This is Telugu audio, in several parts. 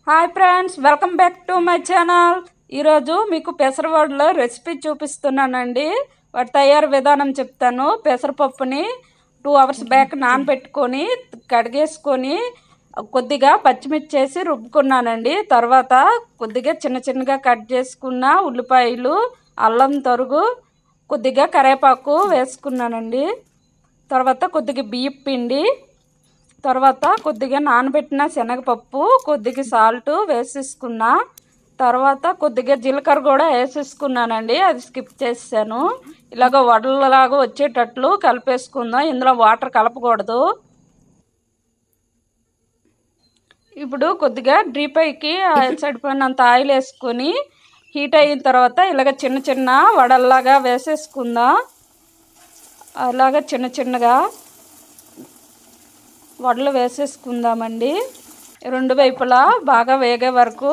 Hi friends, welcome back to my channel. ఈరోజు మీకు పెసరవడల రెసిపీ చూపిస్తున్నానండి. వాటి తయారు విధానం చెప్తాను. పెసరపప్పుని 2 అవర్స్ బ్యాక్ నానబెట్టుకొని కడిగేసుకొని కొద్దిగా పచ్చిమిర్చి వేసి రుబ్బుకున్నానండి. తర్వాత కొద్దిగా చిన్న చిన్నగా కట్ చేసుకున్న ఉల్లిపాయలు, అల్లం తరుగు, కొద్దిగా కరివేపాకు వేసుకున్నానండి. తర్వాత కొద్దిగా బియ్యం పిండి, తర్వాత కొద్దిగా నానబెట్టిన శనగపప్పు, కొద్దిగా సాల్ట్ వేసేసుకున్నా. తర్వాత కొద్దిగా జీలకర్ర కూడా వేసేసుకున్నానండి, అది స్కిప్ చేసాను. ఇలాగ వడలలాగా వచ్చేటట్లు కలిపేసుకుందాం. ఇందులో వాటర్ కలపకూడదు. ఇప్పుడు కొద్దిగా డ్రీపైకి సరిపోయినంత ఆయిల్ వేసుకొని హీట్ అయిన తర్వాత ఇలాగ చిన్న చిన్న వడల్లాగా వేసేసుకుందాం. అలాగ చిన్న చిన్నగా వడలు వేసేసుకుందామండి. రెండు వైపులా బాగా వేగే వరకు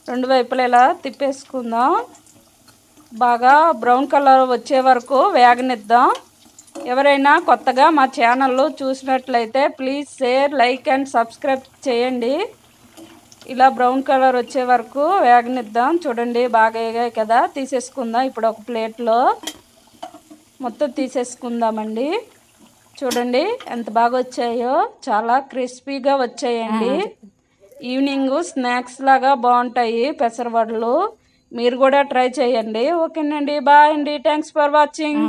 రెండు వైపులా ఇలా తిప్పేసుకుందాం. బాగా బ్రౌన్ కలర్ వచ్చే వరకు వేగనిద్దాం. ఎవరైనా కొత్తగా మా ఛానల్లో చూసినట్లయితే please share, like and subscribe చేయండి. ఇలా బ్రౌన్ కలర్ వచ్చే వరకు వేగనిద్దాం. చూడండి, బాగా వేగాయి కదా, తీసేసుకుందాం. ఇప్పుడు ఒక ప్లేట్లో మొత్తం తీసేసుకుందామండి. చూడండి ఎంత బాగా వచ్చాయో, చాలా క్రిస్పీగా వచ్చాయండి. ఈవినింగ్ స్నాక్స్ లాగా బాగుంటాయి పెసరవడలు. మీరు కూడా ట్రై చేయండి. ఓకేనండి, బాయ్ అండి, థ్యాంక్స్ ఫర్ వాచింగ్.